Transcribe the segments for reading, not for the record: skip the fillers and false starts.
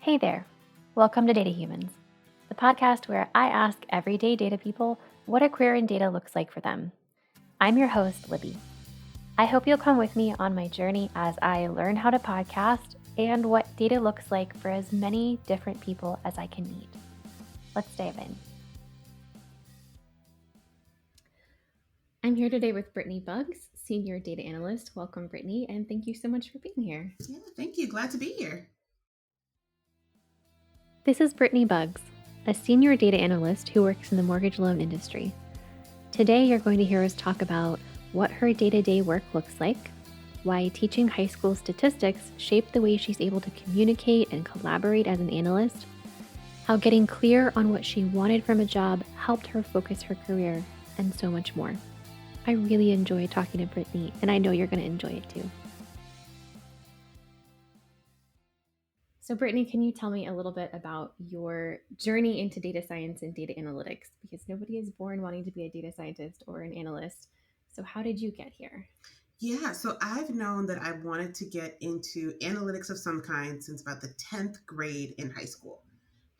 Hey there. Welcome to Data Humans, the podcast where I ask everyday data people what a career in data looks like for them. I'm your host, Libby. I hope you'll come with me on my journey as I learn how to podcast and what data looks like for as many different people as I can meet. Let's dive in. I'm here today with Brittany Buggs, Senior Data Analyst. Welcome, Brittany, and thank you so much for being here. Yeah, thank you. Glad to be here. This is Brittany Buggs, a Senior Data Analyst who works in the mortgage loan industry. Today, you're going to hear us talk about what her day-to-day work looks like, why teaching high school statistics shaped the way she's able to communicate and collaborate as an analyst, how getting clear on what she wanted from a job helped her focus her career, and so much more. I really enjoyed talking to Brittany, and I know you're going to enjoy it too. So Brittany, can you tell me a little bit about your journey into data science and data analytics? Because nobody is born wanting to be a data scientist or an analyst. So how did you get here? Yeah, so I've known that I wanted to get into analytics of some kind since about the 10th grade in high school.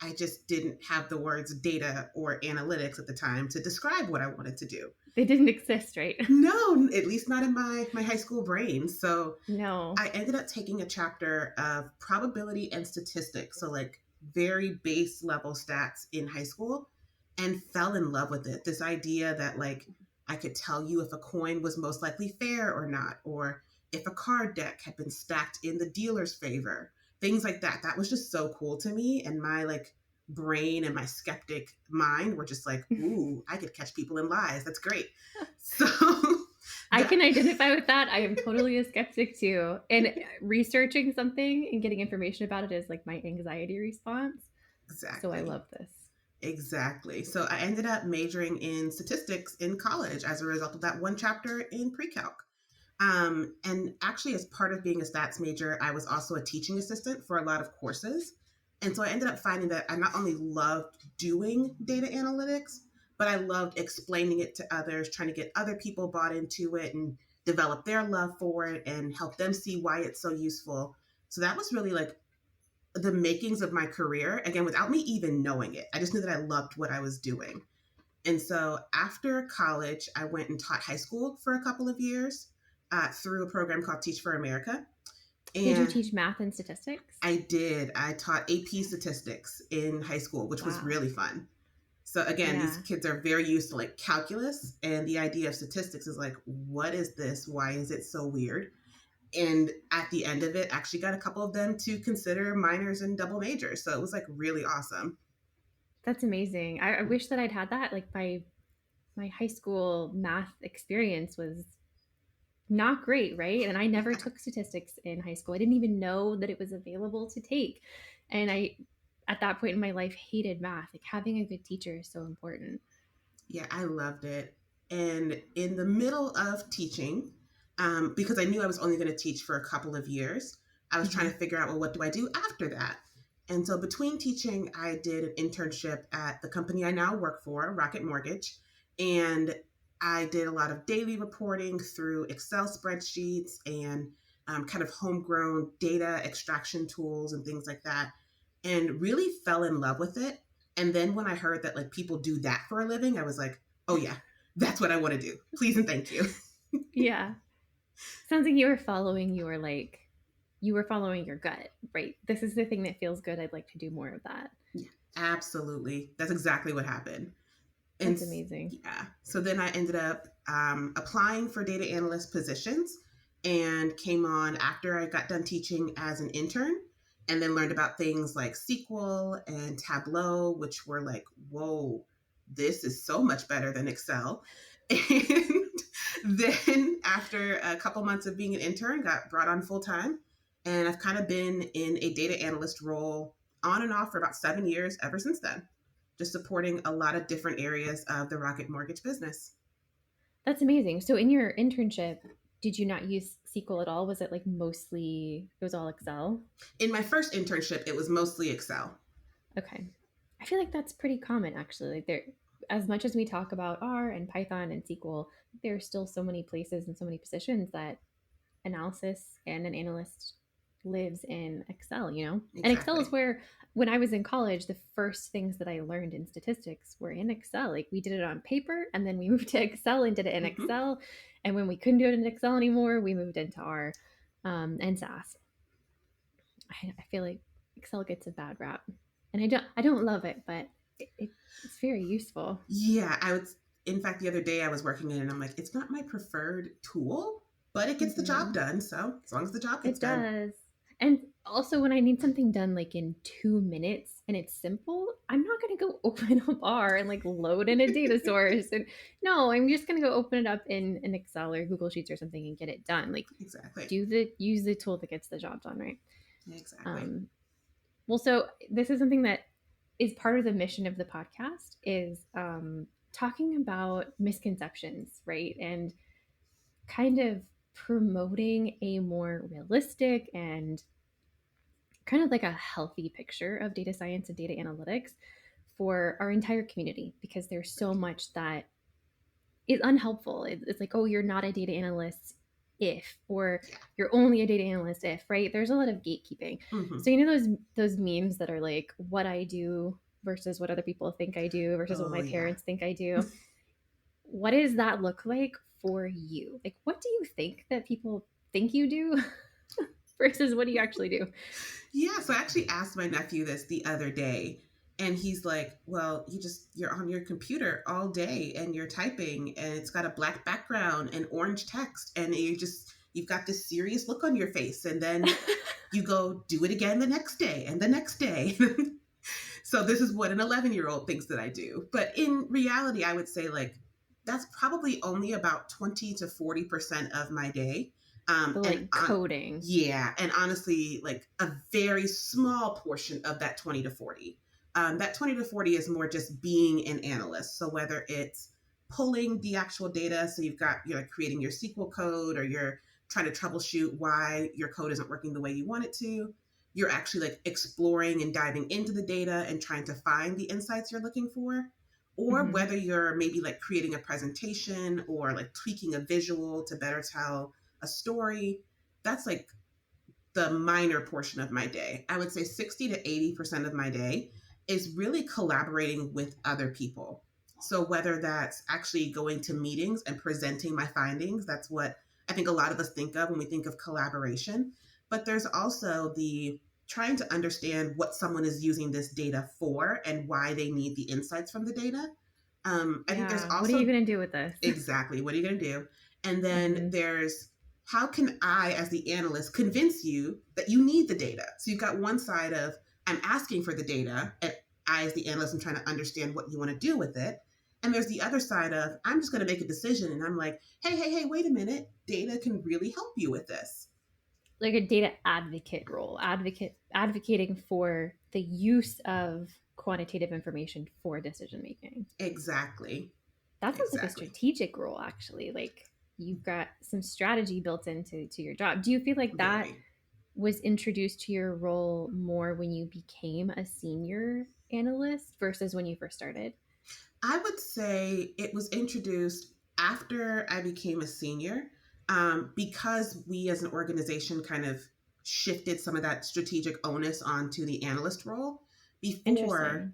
I just didn't have the words data or analytics at the time to describe what I wanted to do. They didn't exist, right? No, at least not in my high school brain. So No. I ended up taking a chapter of probability and statistics, so like very base level stats in high school, and fell in love with it. This idea that like I could tell you if a coin was most likely fair or not, or if a card deck had been stacked in the dealer's favor, things like that. That was just so cool to me. And my like brain and my skeptic mind were just like, ooh, I could catch people in lies. That's great. So I can identify with that. I am totally a skeptic too. And researching something and getting information about it is like my anxiety response. So I exactly. love this. Exactly. So I ended up majoring in statistics in college as a result of that one chapter in pre-calc. And actually, as part of being a stats major, I was also a teaching assistant for a lot of courses. And so I ended up finding that I not only loved doing data analytics, but I loved explaining it to others, trying to get other people bought into it and develop their love for it and help them see why it's so useful. So that was really like the makings of my career, again, without me even knowing it. I just knew that I loved what I was doing. And so after college, I went and taught high school for a couple of years through a program called Teach for America. Did you And teach math and statistics? I did. I taught AP statistics in high school, which was really fun. So again, these Yeah. kids are very used to like calculus, and the idea of statistics is like, what is this? Why is it so weird? And at the end of it, actually got a couple of them to consider minors and double majors. So it was like really awesome. That's amazing. I wish that I'd had that. Like my high school math experience was not great, right? And I never took statistics in high school. I didn't even know that it was available to take. And I, at that point in my life, hated math. Like having a good teacher is so important. Yeah, I loved it. And in the middle of teaching, because I knew I was only going to teach for a couple of years, I was trying to figure out, well, what do I do after that? And so between teaching, I did an internship at the company I now work for, Rocket Mortgage. And I did a lot of daily reporting through Excel spreadsheets and kind of homegrown data extraction tools and things like that, and really fell in love with it. And then when I heard that like people do that for a living, I was like, oh yeah, that's what I want to do. Please and thank you. Yeah. Sounds like you were following your gut, right? This is the thing that feels good. I'd like to do more of that. Yeah, absolutely. That's exactly what happened. And That's amazing. yeah, so then I ended up applying for data analyst positions and came on after I got done teaching as an intern, and then learned about things like SQL and Tableau, which were like, whoa, this is so much better than Excel. And then after a couple months of being an intern, got brought on full time. And I've kind of been in a data analyst role on and off for about 7 years ever since then, just supporting a lot of different areas of the Rocket Mortgage business. That's amazing. So in your internship, did you not use SQL at all? Was it like mostly it was all Excel? In my first internship, it was mostly Excel. Okay. I feel like that's pretty common actually. Like there as much as we talk about R and Python and SQL, there are still so many places and so many positions that analysis and an analyst lives in Excel, And Excel is Exactly. where, when I was in college, the first things that I learned in statistics were in Excel. Like we did it on paper and then we moved to Excel and did it in Hmm. Excel. And when we couldn't do it in Excel anymore, we moved into R and SAS. I feel like Excel gets a bad rap, and I don't love it, but it's very useful. Yeah, I would. In fact, the other day I was working in, and I'm like, it's not my preferred tool, but it gets the job Hmm. done. So as long as the job gets It done, does. And also, when I need something done like in 2 minutes and it's simple, I'm not going to go open a bar and like load in a data source. And no, I'm just going to go open it up in an Excel or Google Sheets or something and get it done. Like, exactly, use the tool that gets the job done, right? exactly. Um, well, so this is something that is part of the mission of the podcast is talking about misconceptions, right? And kind of promoting a more realistic and kind of like a healthy picture of data science and data analytics for our entire community because there's so Right. much that is unhelpful. It's like, oh, you're not a data analyst if, or Yeah. you're only a data analyst if, right? There's a lot of gatekeeping. Hmm. So those memes that are like what I do versus what other people think I do versus what Oh my yeah. parents think I do. What does that look like for you? Like, what do you think that people think you do versus what do you actually do? Yeah, so I actually asked my nephew this the other day, and he's like, "Well, you're on your computer all day and you're typing and it's got a black background and orange text and you've got this serious look on your face and then you go do it again the next day and the next day." So this is what an 11-year-old thinks that I do. But in reality, I would say like that's probably only about 20 to 40% of my day. The And like coding. yeah, and honestly, like a very small portion of that 20 to 40. That 20 to 40 is more just being an analyst. So whether it's pulling the actual data, so you're creating your SQL code or you're trying to troubleshoot why your code isn't working the way you want it to, you're actually like exploring and diving into the data and trying to find the insights you're looking for, or Hmm. whether you're maybe like creating a presentation or like tweaking a visual to better tell a story. That's like the minor portion of my day. I would say 60 to 80% of my day is really collaborating with other people. So whether that's actually going to meetings and presenting my findings, that's what I think a lot of us think of when we think of collaboration. But there's also the trying to understand what someone is using this data for and why they need the insights from the data. I think there's Yeah. What are you also going to do with this? exactly what are you going to do? And then Hmm. there's how can I, as the analyst, convince you that you need the data? So you've got one side of I'm asking for the data, and I, as the analyst, am trying to understand what you want to do with it. And there's the other side of I'm just going to make a decision, and I'm like, hey, wait a minute, data can really help you with this. Like a data advocate role, advocating for the use of quantitative information for decision making. Exactly, That sounds like a exactly, strategic role, actually. Like you've got some strategy built into your job. Do you feel like that very. was introduced to your role more when you became a senior analyst versus when you first started? I would say it was introduced after I became a senior because we as an organization kind of shifted some of that strategic onus onto the analyst role. Before, Interesting.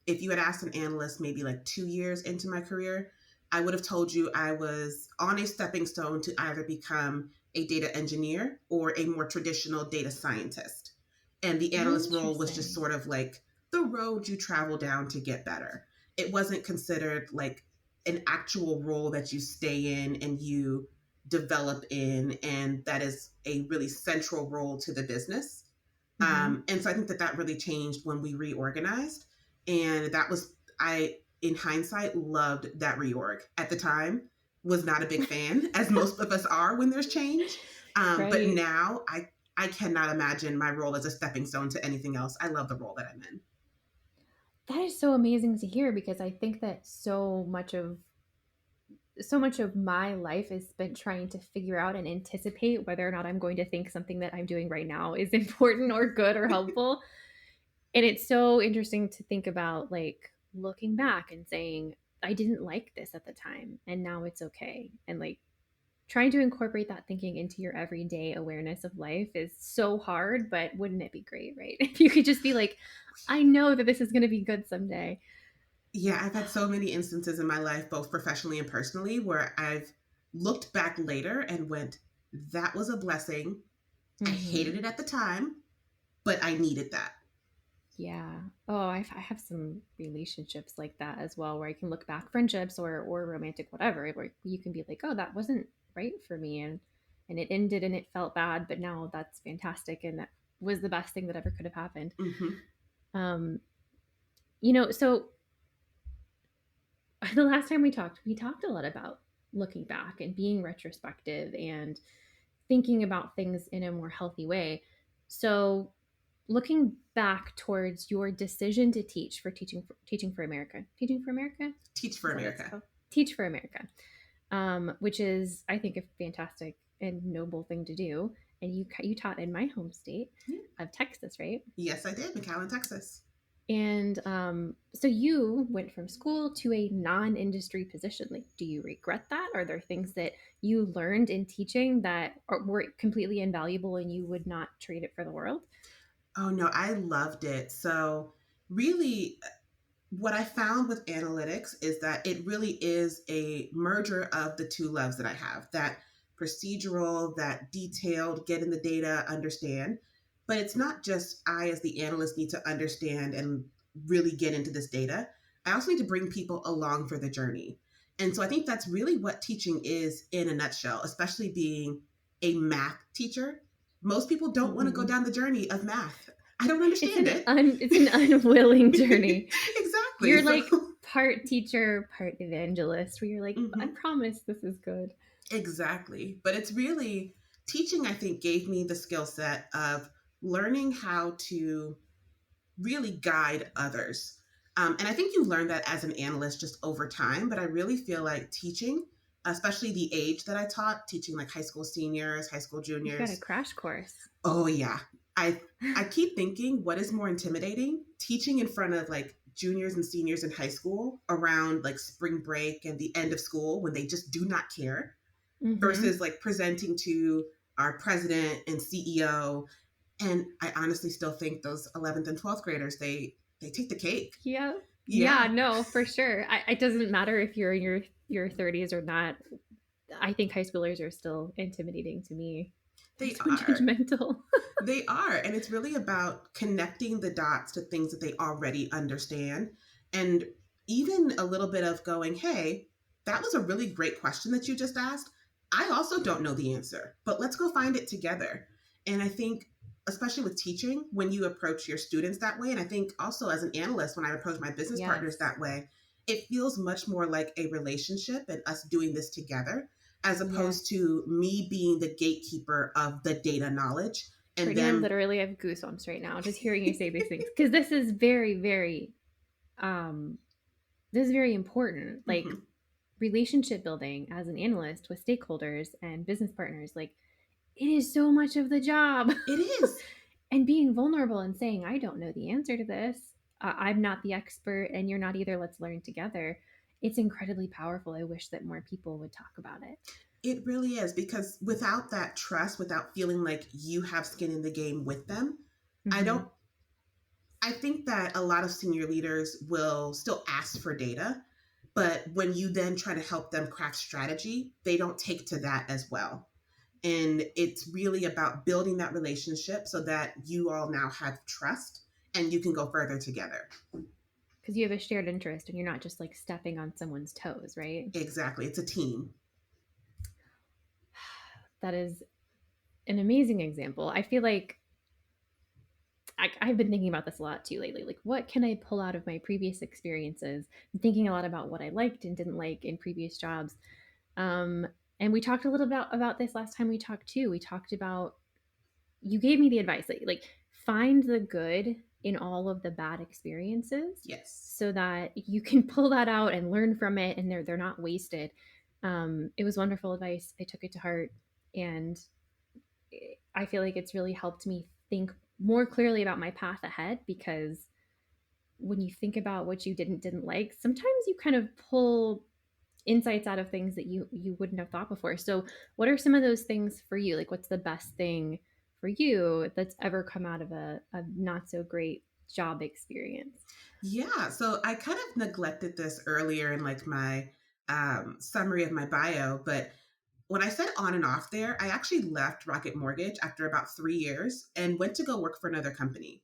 if you had asked an analyst maybe like 2 years into my career, I would have told you I was on a stepping stone to either become a data engineer or a more traditional data scientist. And the analyst role was just Interesting. sort of like the road you travel down to get better. It wasn't considered like an actual role that you stay in and you develop in, and that is a really central role to the business. Hmm. And so I think that that really changed when we reorganized. And that was, I, in hindsight, loved that reorg. At the time, was not a big fan, as most of us are when there's change. But Right. now I cannot imagine my role as a stepping stone to anything else. I love the role that I'm in. That is so amazing to hear because I think that so much of my life is spent trying to figure out and anticipate whether or not I'm going to think something that I'm doing right now is important or good or helpful. And it's so interesting to think about like looking back and saying, I didn't like this at the time and now it's okay. And like trying to incorporate that thinking into your everyday awareness of life is so hard, but wouldn't it be great, right? If you could just be like, I know that this is going to be good someday. Yeah, I've had so many instances in my life, both professionally and personally, where I've looked back later and went, that was a blessing. I hated Mm-hmm. it at the time, but I needed that. Yeah. Oh, I have some relationships like that as well, where I can look back, friendships or romantic whatever, where you can be like, oh, that wasn't right for me, and it ended and it felt bad, but now that's fantastic, and that was the best thing that ever could have happened. Hmm. Um, so the last time we talked a lot about looking back and being retrospective and thinking about things in a more healthy way. So, looking back towards your decision to teach for teaching for America, teaching for America, Teach for is that what it's America. called? Teach for America, which is I think a fantastic and noble thing to do. And you taught in my home state Yeah. of Texas, right? Yes, I did. McAllen, Texas. And so you went from school to a non-industry position. Like, do you regret that? Are there things that you learned in teaching that were completely invaluable and you would not trade it for the world? Oh, no, I loved it. So, really, what I found with analytics is that it really is a merger of the two loves that I have, that procedural, that detailed, get in the data, understand. But it's not just I, as the analyst, need to understand and really get into this data. I also need to bring people along for the journey. And so I think that's really what teaching is in a nutshell, especially being a math teacher. Most people don't want to go Mm-hmm. down the journey of math. I don't understand it. It's an unwilling journey. Exactly. You're So, like part teacher, part evangelist, where you're like, I mhm, promise this is good. exactly. But it's really teaching, I think, gave me the skill set of learning how to really guide others. And I think you learn that as an analyst just over time. But I really feel like teaching, especially the age that I taught, teaching like high school seniors, high school You got a juniors. crash course. Oh, yeah. I, I keep thinking, what is more intimidating? Teaching in front of like juniors and seniors in high school around like spring break and the end of school when they just do not care, Mm-hmm. versus like presenting to our president and CEO. And I honestly still think those 11th and 12th graders, they take the cake. Yeah. Yeah, Yeah, no, for sure. It doesn't matter if you're in your 30s or not. I think high schoolers are still intimidating to me. They're they so are. judgmental. They are. And it's really about connecting the dots to things that they already understand. And even a little bit of going, hey, that was a really great question that you just asked. I also don't know the answer, but let's go find it together. And I think, especially with teaching, when you approach your students that way, and I think also as an analyst, when I approach my business partners Yes. that way, it feels much more like a relationship and us doing this together, as Yes. opposed to me being the gatekeeper of the data knowledge and Brittany, I them. literally have goosebumps right now just hearing you say these things because this is very, very, um, this is very important. Like Mhm. relationship building as an analyst with stakeholders and business partners. Like it is so much of the job. It is. And being vulnerable and saying, I don't know the answer to this. I'm not the expert, and you're not either. Let's learn together. It's incredibly powerful. I wish that more people would talk about it. It really is, because without that trust, without feeling like you have skin in the game with them, I Mm-hmm. don't I think that a lot of senior leaders will still ask for data, but when you then try to help them craft strategy, they don't take to that as well. And it's really about building that relationship so that you all now have trust and you can go further together. Because you have a shared interest and you're not just like stepping on someone's toes, right? Exactly. It's a team. That is an amazing example. I feel like I've been thinking about this a lot too lately. Like, what can I pull out of my previous experiences? I'm thinking a lot about what I liked and didn't like in previous jobs. Um, and we talked a little about this last time we talked too. We talked about you gave me the advice that like find the good in all of the bad experiences Yes. so that you can pull that out and learn from it and they're not wasted. It was wonderful advice. I took it to heart and I feel like it's really helped me think more clearly about my path ahead because when you think about what you didn't like, sometimes you kind of pull insights out of things that you wouldn't have thought before. So what are some of those things for you? Like what's the best thing for you that's ever come out of a not so great job experience? Yeah, so I kind of neglected this earlier in like my summary of my bio, but when I said on and off there, I actually left Rocket Mortgage after about 3 years and went to go work for another company.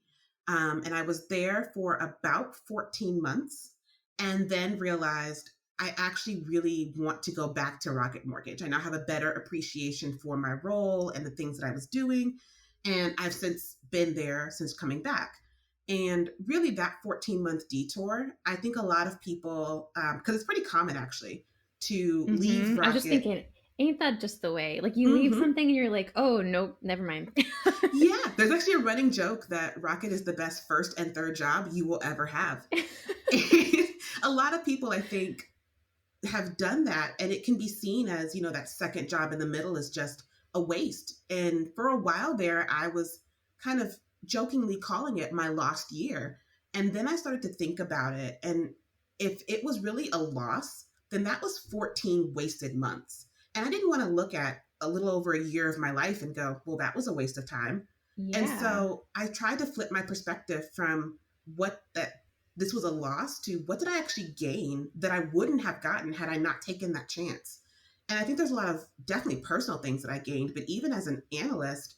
And I was there for about 14 months and then realized I actually really want to go back to Rocket Mortgage. I now have a better appreciation for my role and the things that I was doing. And I've since been there since coming back. And really, that 14-month detour, I think a lot of people, because it's pretty common actually, to leave I was just Rocket. thinking, ain't that just the way? Like you leave Hmm. something and you're like, oh nope, never mind. Yeah, there's actually a running joke that Rocket is the best first and third job you will ever have. A lot of people, I think, have done that, and it can be seen as, that second job in the middle is just a waste. And for a while there, I was kind of jokingly calling it my lost year. And then I started to think about it. And if it was really a loss, then that was 14 wasted months. And I didn't want to look at a little over a year of my life and go, well, that was a waste of time. And Yeah. so I tried to flip my perspective from what that this was a loss to what did I actually gain that I wouldn't have gotten had I not taken that chance. And I think there's a lot of definitely personal things that I gained, but even as an analyst,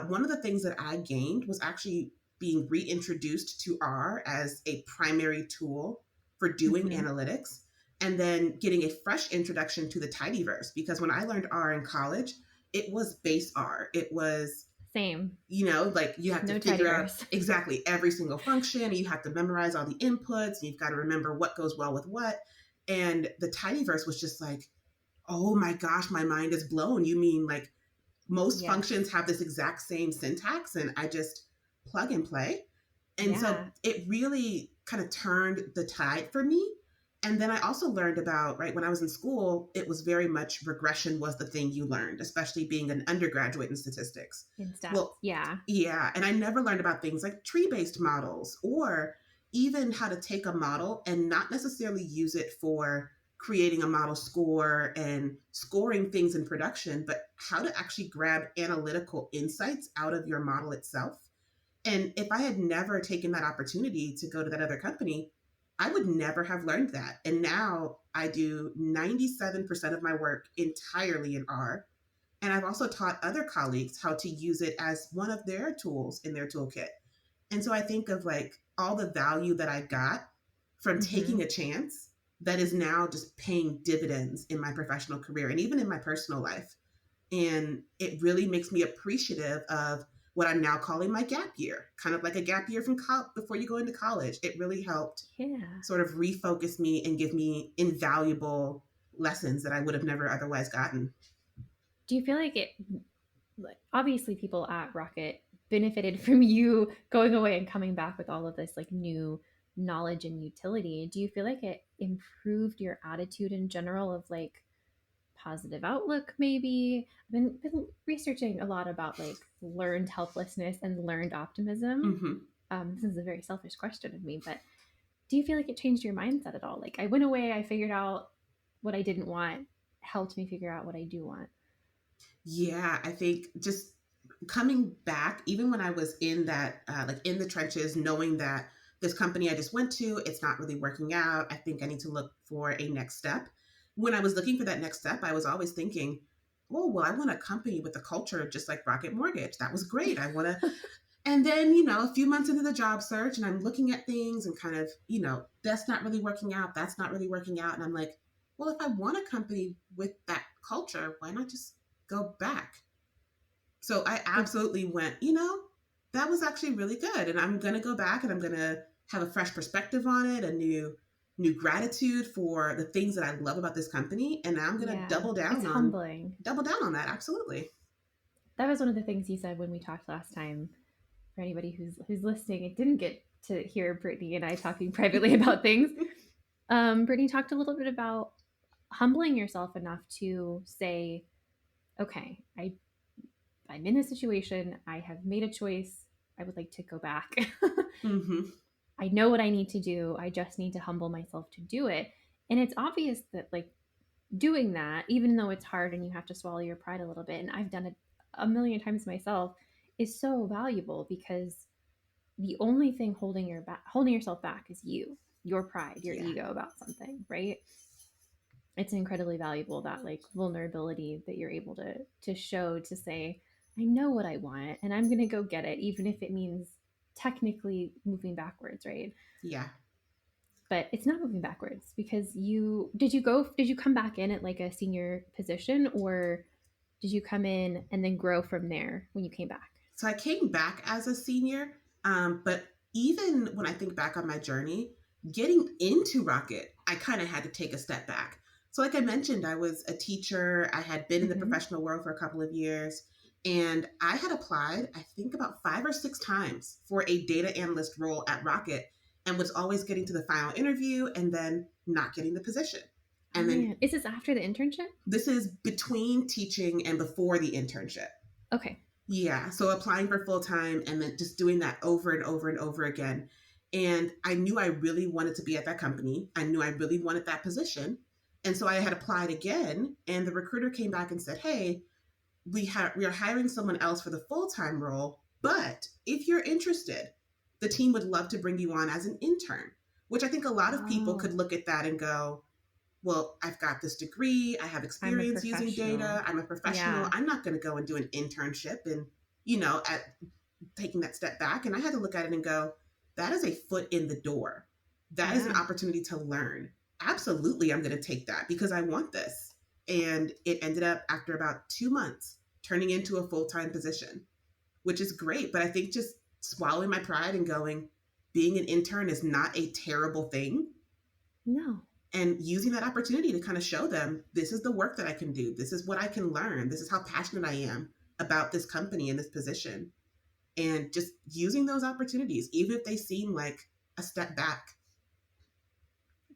one of the things that I gained was actually being reintroduced to R as a primary tool for doing Hmm. analytics, and then getting a fresh introduction to the tidyverse. Because when I learned R in college, it was base R. It was, Same. like you have to No figure out tidyverse. exactly every single function. You have to memorize all the inputs. And you've got to remember what goes well with what. And the tidyverse was just like, oh my gosh, my mind is blown. You mean like most Yes. functions have this exact same syntax and I just plug and play? And so Yeah. it really kind of turned the tide for me. And then I also learned about, right, when I was in school, it was very much regression was the thing you learned, especially being an undergraduate in statistics. In stats. Well, Yeah. yeah. And I never learned about things like tree based models or even how to take a model and not necessarily use it for creating a model score and scoring things in production, but how to actually grab analytical insights out of your model itself. And if I had never taken that opportunity to go to that other company, I would never have learned that. And now I do 97% of my work entirely in R. And I've also taught other colleagues how to use it as one of their tools in their toolkit. And so I think of like all the value that I got from taking Hmm. a chance that is now just paying dividends in my professional career and even in my personal life. And it really makes me appreciative of what I'm now calling my gap year, kind of like a gap year before you go into college. It really helped Yeah. sort of refocus me and give me invaluable lessons that I would have never otherwise gotten. Do you feel like it, like, obviously people at Rocket benefited from you going away and coming back with all of this like new knowledge and utility? Do you feel like it improved your attitude in general of like positive outlook maybe? I've been researching a lot about like learned helplessness and learned optimism. Hmm. This is a very selfish question of me, but do you feel like it changed your mindset at all? Like I went away, I figured out what I didn't want, helped me figure out what I do want. Yeah, I think just coming back, even when I was in that, like in the trenches, knowing that this company I just went to, it's not really working out. I think I need to look for a next step. When I was looking for that next step, I was always thinking, oh, well, I want a company with a culture just like Rocket Mortgage. That was great. I want to. And then, a few months into the job search, and I'm looking at things and kind of, that's not really working out. That's not really working out. And I'm like, well, if I want a company with that culture, why not just go back? So I It, absolutely went, that was actually really good. And I'm going to go back and I'm going to have a fresh perspective on it, a new gratitude for the things that I love about this company. And I'm going to yeah, it's humbling. double down on that. Absolutely. That was one of the things you said when we talked last time. For anybody who's listening, it didn't get to hear Brittany and I talking privately about things. Brittany talked a little bit about humbling yourself enough to say, okay, I'm in this situation. I have made a choice. I would like to go back. Hmm. I know what I need to do. I just need to humble myself to do it. And it's obvious that like doing that, even though it's hard and you have to swallow your pride a little bit, and I've done it a million times myself, is so valuable because the only thing holding yourself back is your pride, your Yeah. ego about something, right? It's incredibly valuable, that like vulnerability that you're able to show, to say, I know what I want and I'm going to go get it, even if it means technically moving backwards, right? Yeah. But it's not moving backwards, because did you come back in at like a senior position, or did you come in and then grow from there when you came back? So I came back as a senior, but even when I think back on my journey, getting into Rocket, I kind of had to take a step back. So, like I mentioned, I was a teacher. I had been in the Mm-hmm. professional world for a couple of years, and I had applied, I think, about 5 or 6 times for a data analyst role at Rocket, and was always getting to the final interview and then not getting the position. Oh And then man, is this after the internship? this is between teaching and before the internship. Okay. Yeah. So applying for full time and then just doing that over and over and over again. And I knew I really wanted to be at that company. I knew I really wanted that position. And so I had applied again, and the recruiter came back and said, "Hey, we are hiring someone else for the full time role, but if you're interested, the team would love to bring you on as an intern." Which I think a lot of people could Oh, look at that and go, well, I've got this degree, I have I'm a experience using data, professional. I'm a professional, Yeah. I'm not going to go and do an internship and, at taking that step back. And I had to look at it and go, that is a foot in the door. That is an Yeah. opportunity to learn. Absolutely, I'm going to take that because I want this. And it ended up, after about 2 months, turning into a full time position, which is great. But I think just swallowing my pride and going, being an intern is not a terrible thing, No. and using that opportunity to kind of show them, this is the work that I can do. This is what I can learn. This is how passionate I am about this company and this position. And just using those opportunities, even if they seem like a step back.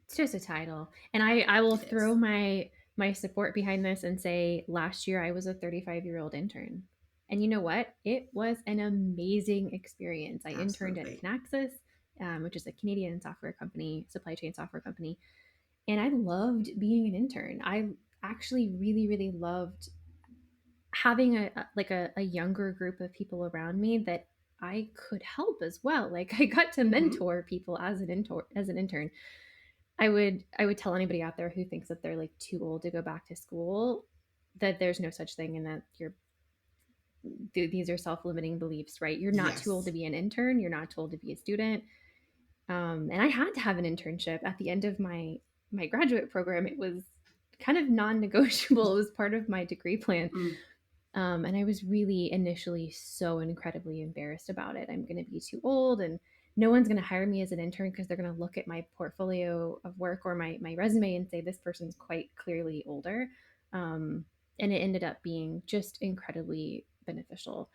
It's just a title. And I will It throw is. my support behind this and say, last year I was a 35-year-old intern. And you know what? It was an amazing experience. I interned at Absolutely. Kinaxis, which is a Canadian software company, supply chain software company. And I loved being an intern. I actually really, really loved having a younger group of people around me that I could help as well. Like, I got to Mm-hmm. mentor people as an intern. I would tell anybody out there who thinks that they're like too old to go back to school, that there's no such thing, and that these are self-limiting beliefs, right? You're not too old to Yes. be an intern, you're not too old to be a student. And I had to have an internship at the end of my graduate program. It was kind of non-negotiable. It was part of my degree plan. Mm, And I was really initially so incredibly embarrassed about it. I'm going to be too old, and no one's going to hire me as an intern because they're going to look at my portfolio of work or my resume and say, this person's quite clearly older. And it ended up being just incredibly beneficial.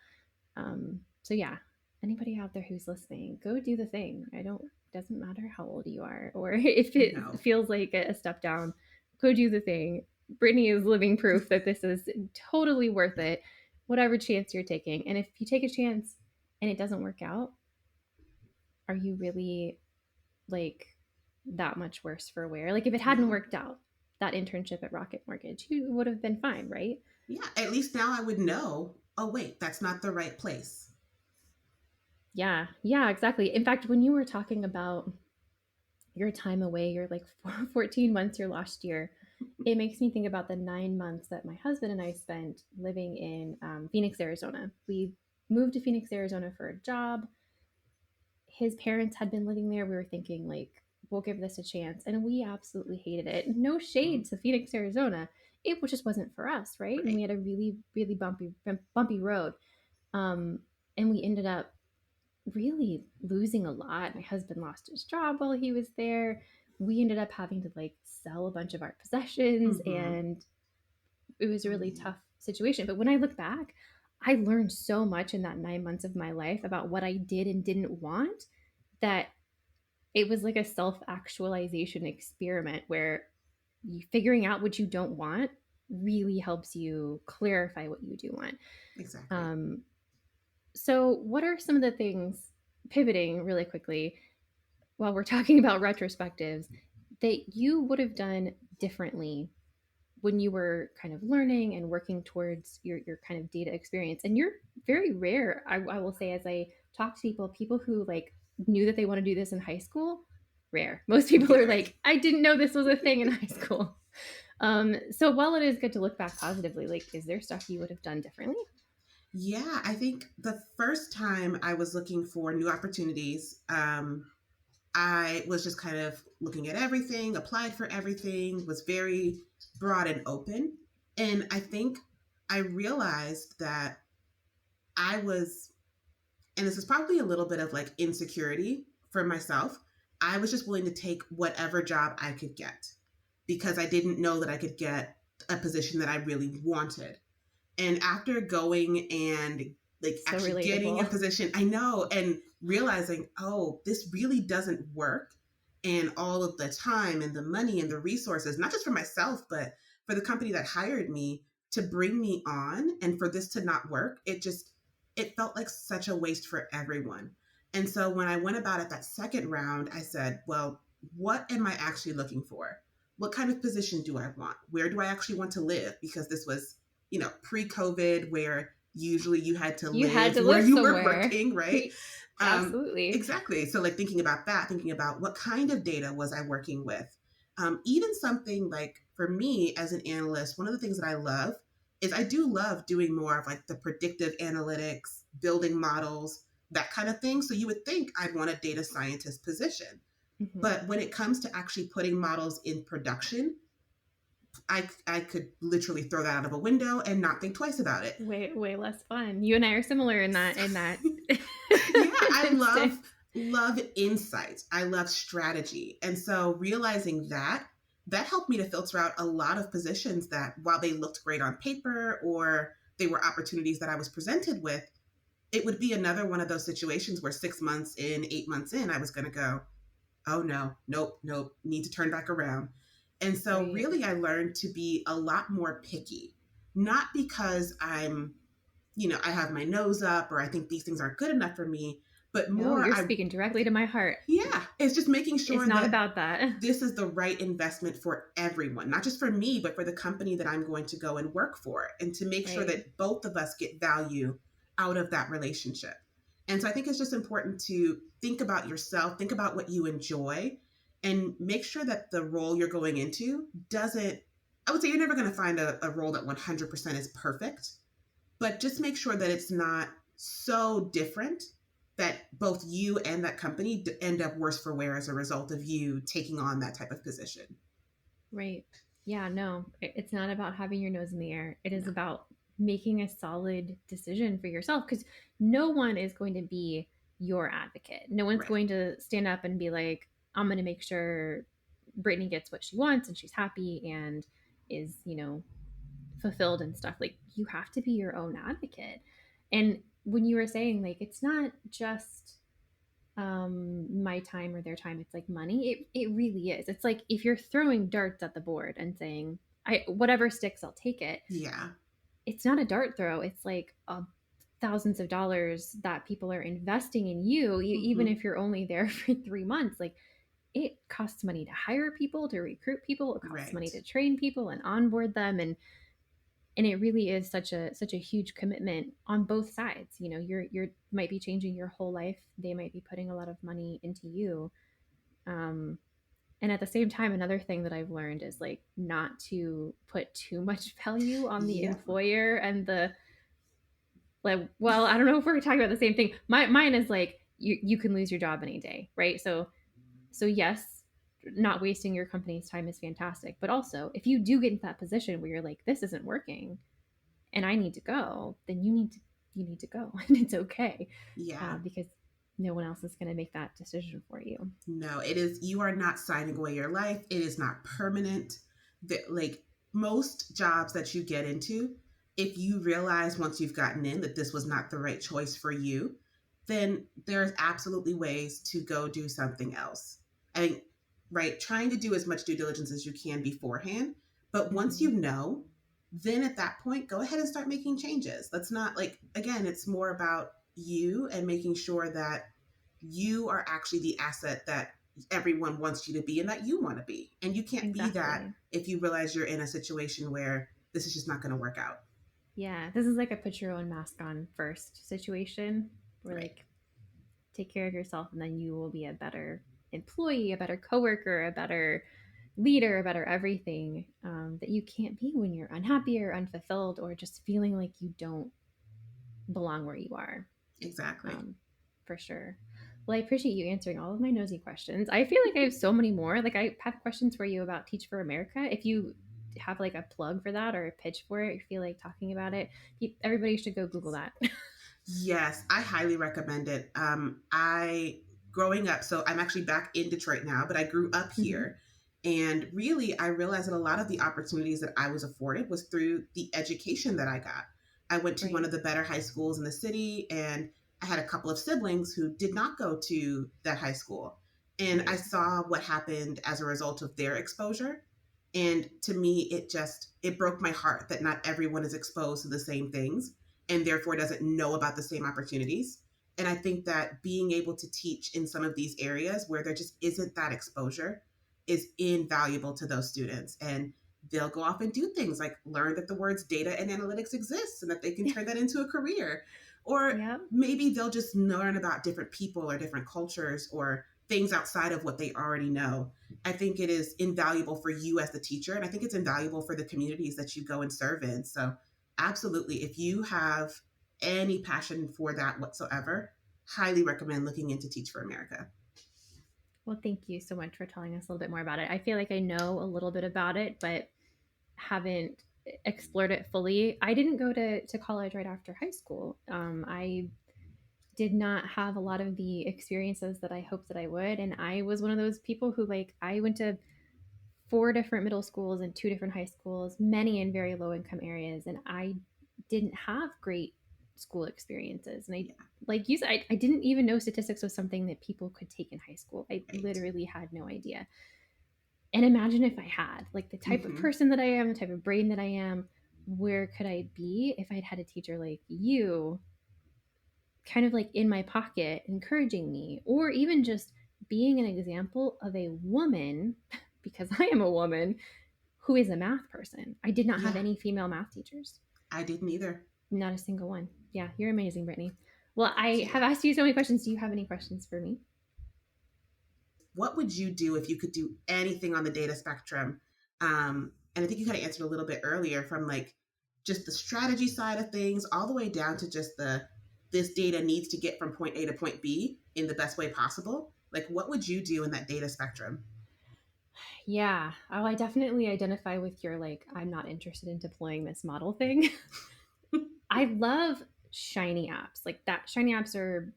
So yeah, anybody out there who's listening, go do the thing. I don't, doesn't matter how old you are, or if it no. feels like a step down, go do the thing. Brittany is living proof that this is totally worth it, whatever chance you're taking. And if you take a chance and it doesn't work out, are you really like that much worse for wear? Like, if it hadn't No. worked out, that internship at Rocket Mortgage, you would have been fine, right? Yeah. At least now I would know, oh, wait, that's not the right place. Yeah, yeah, exactly. In fact, when you were talking about your time away, your like 14 months your last year, it makes me think about the 9 months that my husband and I spent living in Phoenix, Arizona. We moved to Phoenix, Arizona for a job. His parents had been living there. We were thinking, like, we'll give this a chance. And we absolutely hated it. No shade Mm, to Phoenix, Arizona. It just wasn't for us, right? And we right. had a really, really bumpy road. Um, and we ended up really losing a lot. My husband lost his job while he was there. We ended up having to like sell a bunch of our possessions, Mm-hmm. and it was a Oh, really man. tough situation. But when I look back, I learned so much in that 9 months of my life about what I did and didn't want, that it was like a self actualization experiment where figuring out what you don't want really helps you clarify what you do want. Exactly. Um, so, what are some of the things, pivoting really quickly, while we're talking about retrospectives, that you would have done differently when you were kind of learning and working towards your kind of data experience. And you're very rare, I will say, as I talk to people who like knew that they want to do this in high school, rare. Most people are Very. like, I didn't know this was a thing in high school. So while it is good to look back positively, like, is there stuff you would have done differently? Yeah, I think the first time I was looking for new opportunities, I was just kind of looking at everything, applied for everything, was very broad and open. And I think I realized that I was, and this is probably a little bit of like insecurity for myself. I was just willing to take whatever job I could get because I didn't know that I could get a position that I really wanted. And after going and like So actually getting a relatable. position, I know, and realizing, oh, this really doesn't work. And all of the time and the money and the resources, not just for myself, but for the company that hired me to bring me on and for this to not work, it felt like such a waste for everyone. And so when I went about it that second round, I said, well, what am I actually looking for? What kind of position do I want? Where do I actually want to live? Because this was, pre-COVID, where usually you had to You had live to where live you were somewhere. working, right? Absolutely. Exactly. So like thinking about that, thinking about what kind of data was I working with? Even something like for me as an analyst, one of the things that I love is I do love doing more of like the predictive analytics, building models, that kind of thing. So you would think I'd want a data scientist position. Hmm. But when it comes to actually putting models in production, I could literally throw that out of a window and not think twice about it. Way less fun. You and I are similar in that Yeah, I love instinct. love insight. I love strategy. And so realizing that helped me to filter out a lot of positions that while they looked great on paper or they were opportunities that I was presented with, it would be another one of those situations where 6 months in, 8 months in, I was going to go, oh no, nope, nope, need to turn back around. And so Right. really I learned to be a lot more picky, not because I have my nose up or I think these things aren't good enough for me, but No, more you're speaking directly to my heart. yeah, it's just making It's sure not that about that. this is the right investment for everyone, not just for me, but for the company that I'm going to go and work for, and to make sure Right. that both of us get value out of that relationship. And so I think it's just important to think about yourself, think about what you enjoy, and make sure that the role you're going into doesn't, I would say you're never going to find a role that 100% is perfect, but just make sure that it's not so different that both you and that company end up worse for wear as a result of you taking on that type of position. Right. Yeah, no, it's not about having your nose in the air. It is No, about making a solid decision for yourself because no one is going to be your advocate. No one's right. going to stand up and be like, I'm going to make sure Brittany gets what she wants and she's happy and is, fulfilled and stuff. Like, you have to be your own advocate. And when you were saying, like, it's not just my time or their time, it's like money. It really is. It's like if you're throwing darts at the board and saying, I whatever sticks, I'll take it. Yeah, It's not a dart throw. It's like thousands of dollars that people are investing in you, even hmm, if you're only there for 3 months. Like, it costs money to hire people, to recruit people. It costs right. money to train people and onboard them, and it really is such a huge commitment on both sides. You're might be changing your whole life. They might be putting a lot of money into you. um and at the same time, another thing that I've learned is like not to put too much value on the Yep. employer and the, like, well, I don't know if we're talking about the same thing. Mine is like, you can lose your job any day, right? So yes, not wasting your company's time is fantastic, but also if you do get into that position where you're like, this isn't working and I need to go, then you need to go, and it's okay, Yeah. because no one else is going to make that decision for you. No, it is, you are not signing away your life. It is not permanent. Like most jobs that you get into, if you realize once you've gotten in that this was not the right choice for you, then there's absolutely ways to go do something else. I think, right, trying to do as much due diligence as you can beforehand. But once Hmm. you know, then at that point, go ahead and start making changes. Let's not, like, again, it's more about you and making sure that you are actually the asset that everyone wants you to be and that you want to be. And you can't be that Exactly. if you realize you're in a situation where this is just not going to work out. Yeah. This is like a put your own mask on first situation where Right. like take care of yourself and then you will be a better employee, a better coworker, a better leader, a better everything that you can't be when you're unhappy or unfulfilled or just feeling like you don't belong where you are. Exactly. um, for sure. Well, I appreciate you answering all of my nosy questions. I feel like I have so many more. Like I have questions for you about Teach for America. If you have like a plug for that or a pitch for it, you feel like talking about it, everybody should go Google that. Yes, I highly recommend it. I growing up, so I'm actually back in Detroit now, but I grew up Mhm. here. And really, I realized that a lot of the opportunities that I was afforded was through the education that I got. I went to one Right. of the better high schools in the city, and I had a couple of siblings who did not go to that high school. And I Right. saw what happened as a result of their exposure. And to me, it broke my heart that not everyone is exposed to the same things and therefore doesn't know about the same opportunities. And I think that being able to teach in some of these areas where there just isn't that exposure is invaluable to those students. And they'll go off and do things like learn that the words data and analytics exists and that they can turn that into a career. Or Yep. maybe they'll just learn about different people or different cultures or things outside of what they already know. I think it is invaluable for you as the teacher, and I think it's invaluable for the communities that you go and serve in. So absolutely. If you have any passion for that whatsoever, highly recommend looking into Teach for America. Well, thank you so much for telling us a little bit more about it. I feel like I know a little bit about it, but haven't explored it fully. I didn't go to college right after high school. I did not have a lot of the experiences that I hoped that I would. And I was one of those people who, like, I went to four different middle schools and two different high schools, many in very low income areas. And I didn't have great school experiences. And I, Yeah, like you said, I didn't even know statistics was something that people could take in high school. I right. literally had no idea. And imagine if I had, like, the type of Mm-hmm. person that I am, the type of brain that I am, where could I be if I'd had a teacher like you kind of like in my pocket encouraging me, or even just being an example of a woman, because I am a woman who is a math person. I did not have Yeah, any female math teachers, I didn't either. not a single one. Yeah, you're amazing, Brittany. Well, I Yeah. have asked you so many questions. Do you have any questions for me? What would you do if you could do anything on the data spectrum? And I think you kind of answered a little bit earlier from like just the strategy side of things all the way down to just the this data needs to get from point A to point B in the best way possible. Like, what would you do in that data spectrum? Yeah. Oh, I definitely identify with your like, I'm not interested in deploying this model thing. I love shiny apps. Like that shiny apps are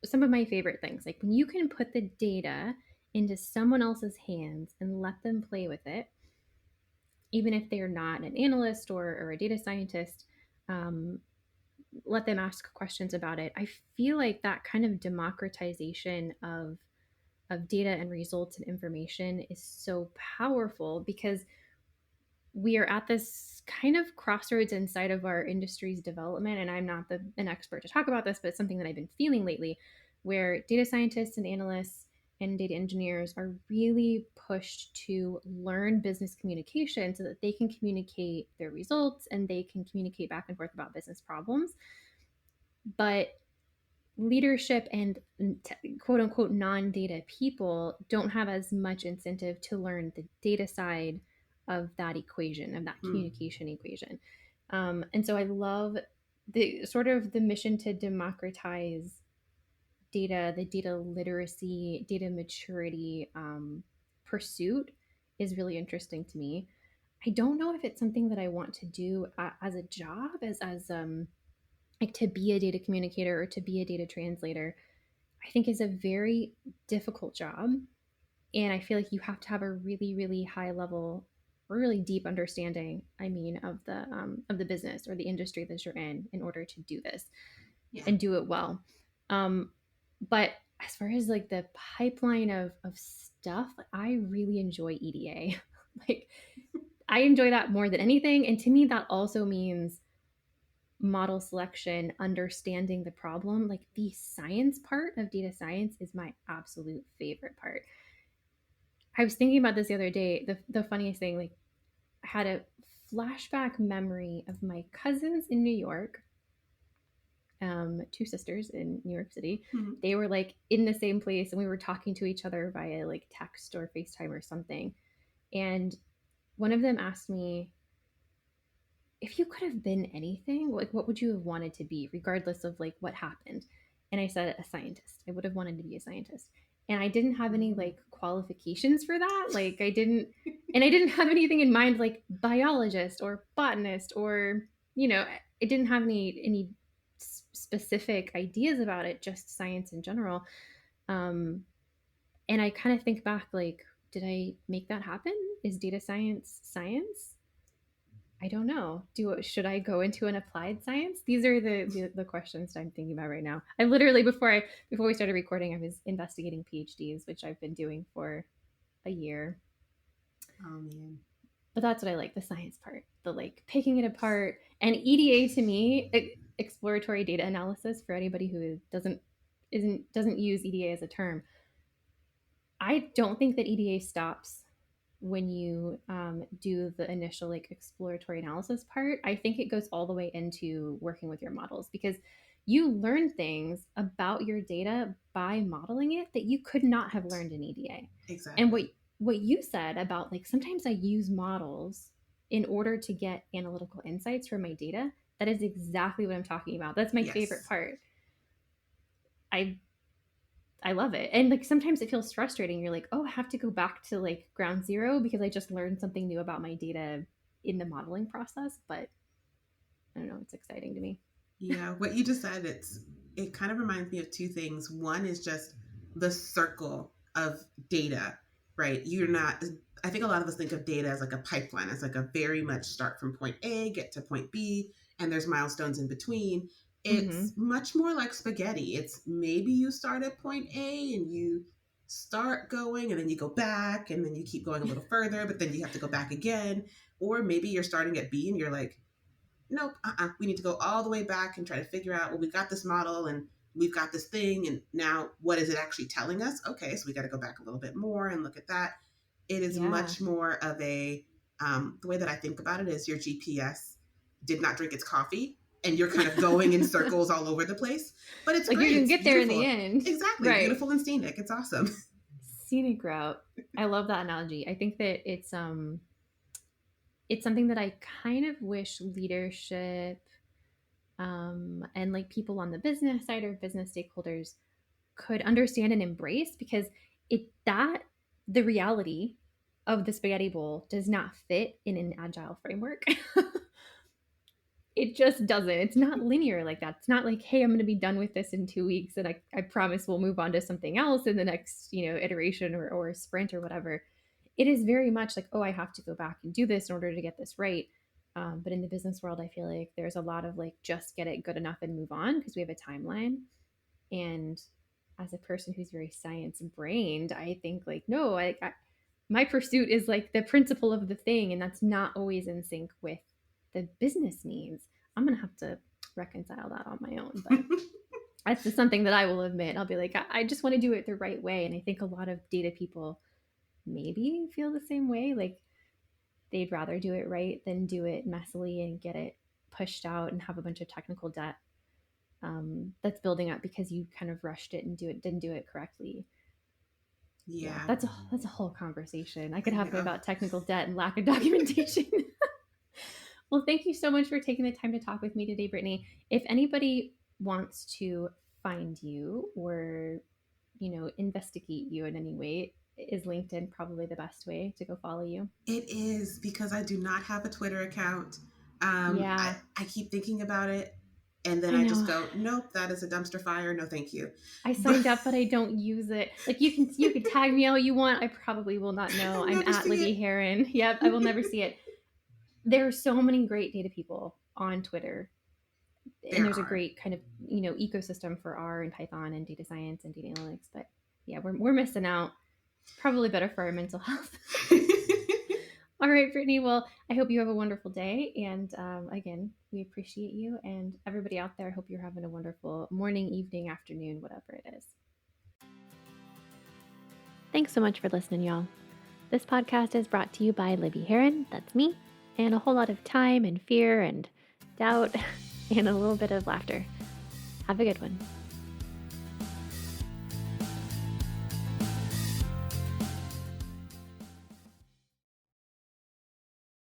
some of my favorite things. Like when you can put the data into someone else's hands and let them play with it, even if they're not an analyst or a data scientist, um, let them ask questions about it. I feel like that kind of democratization of data and results and information is so powerful because we are at this kind of crossroads inside of our industry's development. And I'm not an expert to talk about this, but it's something that I've been feeling lately where data scientists and analysts and data engineers are really pushed to learn business communication so that they can communicate their results and they can communicate back and forth about business problems. But leadership and quote unquote non data people don't have as much incentive to learn the data side of that equation, of that Hmm. communication equation. And so I love the sort of the mission to democratize data, the data literacy, data maturity pursuit is really interesting to me. I don't know if it's something that I want to do as a job, as like to be a data communicator or to be a data translator. I think is a very difficult job. And I feel like you have to have a really, really high level, really deep understanding, I mean, of the business or the industry that you're in order to do this Yeah. and do it well. Um, but as far as like the pipeline of stuff, I really enjoy EDA. Like I enjoy that more than anything. And to me, that also means model selection, understanding the problem, like the science part of data science is my absolute favorite part. I was thinking about this the other day. The funniest thing, like, I had a flashback memory of my cousins in New York, two sisters in New York City. Mhm. They were like in the same place, and we were talking to each other via like text or FaceTime or something. And one of them asked me, if you could have been anything, like what would you have wanted to be, regardless of like what happened? And I said a scientist. I would have wanted to be a scientist. And I didn't have any like qualifications for that. Like I didn't have anything in mind like biologist or botanist or, I didn't have any specific ideas about it, just science in general. Um, and I kind of think back like, did I make that happen? Is data science science? I don't know. Should I go into an applied science? These are the questions I'm thinking about right now. I literally before we started recording, I was investigating PhDs, which I've been doing for a year. Oh man. But that's what I like, the science part, the like picking it apart. And EDA to me, exploratory data analysis, for anybody who doesn't use EDA as a term, I don't think that EDA stops when you do the initial like exploratory analysis part. I think it goes all the way into working with your models, because you learn things about your data by modeling it that you could not have learned in EDA. And Exactly. what you said about like sometimes I use models in order to get analytical insights from my data, that is exactly what I'm talking about. That's my favorite Yes. part. I I love it. And like sometimes it feels frustrating. You're like, oh, I have to go back to like ground zero because I just learned something new about my data in the modeling process. But I don't know, it's exciting to me. Yeah, what you just said, it kind of reminds me of two things. One is just the circle of data, right? You're not I think a lot of us think of data as like a pipeline, as like a very much start from point A, get to point B, and there's milestones in between. It's Mm-hmm. much more like spaghetti. It's maybe you start at point A and you start going and then you go back and then you keep going a little further, but then you have to go back again. Or maybe you're starting at B and you're like, nope, we need to go all the way back and try to figure out, well, we've got this model and we've got this thing, and now what is it actually telling us? Okay, so we got to go back a little bit more and look at that. It is Yeah. much more of the way that I think about it is your GPS did not drink its coffee and you're kind of going in circles all over the place, but it's Like you're great. gonna It's get there in the beautiful. end. Exactly. Right. Beautiful and scenic. It's awesome. Scenic route. I love that analogy. I think that it's something that I kind of wish leadership and like people on the business side or business stakeholders could understand and embrace, because that the reality of the spaghetti bowl does not fit in an agile framework. It just doesn't. It's not linear like that. It's not like, hey, I'm going to be done with this in 2 weeks and I promise we'll move on to something else in the next, iteration or sprint or whatever. It is very much like, oh, I have to go back and do this in order to get this right. But in the business world, I feel like there's a lot of like, just get it good enough and move on because we have a timeline. And as a person who's very science brained, I think like, no, my pursuit is like the principle of the thing, and that's not always in sync with the business needs. I'm gonna have to reconcile that on my own, but that's just something that I will admit. I'll be like, I just want to do it the right way, and I think a lot of data people maybe feel the same way. Like they'd rather do it right than do it messily and get it pushed out and have a bunch of technical debt that's building up because you kind of rushed it and didn't do it correctly. Yeah, Yeah, that's a whole conversation. I I could have know. about technical debt and lack of documentation. Well, thank you so much for taking the time to talk with me today, Brittany. If anybody wants to find you or investigate you in any way, is LinkedIn probably the best way to go follow you? It is because I do not have a Twitter account. Yeah, I keep thinking about it and then I I just know. go, nope, that is a dumpster fire. No, thank you. I But signed up, but I don't use it. Like you can tag me all you want. I probably will not know. I'm never at see Libby it. Heron. Yep, I will never see it. There are so many great data people on Twitter, and There there's a are. great kind of ecosystem for R and Python and data science and data analytics. But yeah, we're missing out. Probably better for our mental health. All right, Brittany. Well, I hope you have a wonderful day. And again, we appreciate you. And everybody out there, I hope you're having a wonderful morning, evening, afternoon, whatever it is. Thanks so much for listening, y'all. This podcast is brought to you by Libby Heron, that's me, and a whole lot of time and fear and doubt and a little bit of laughter. Have a good one.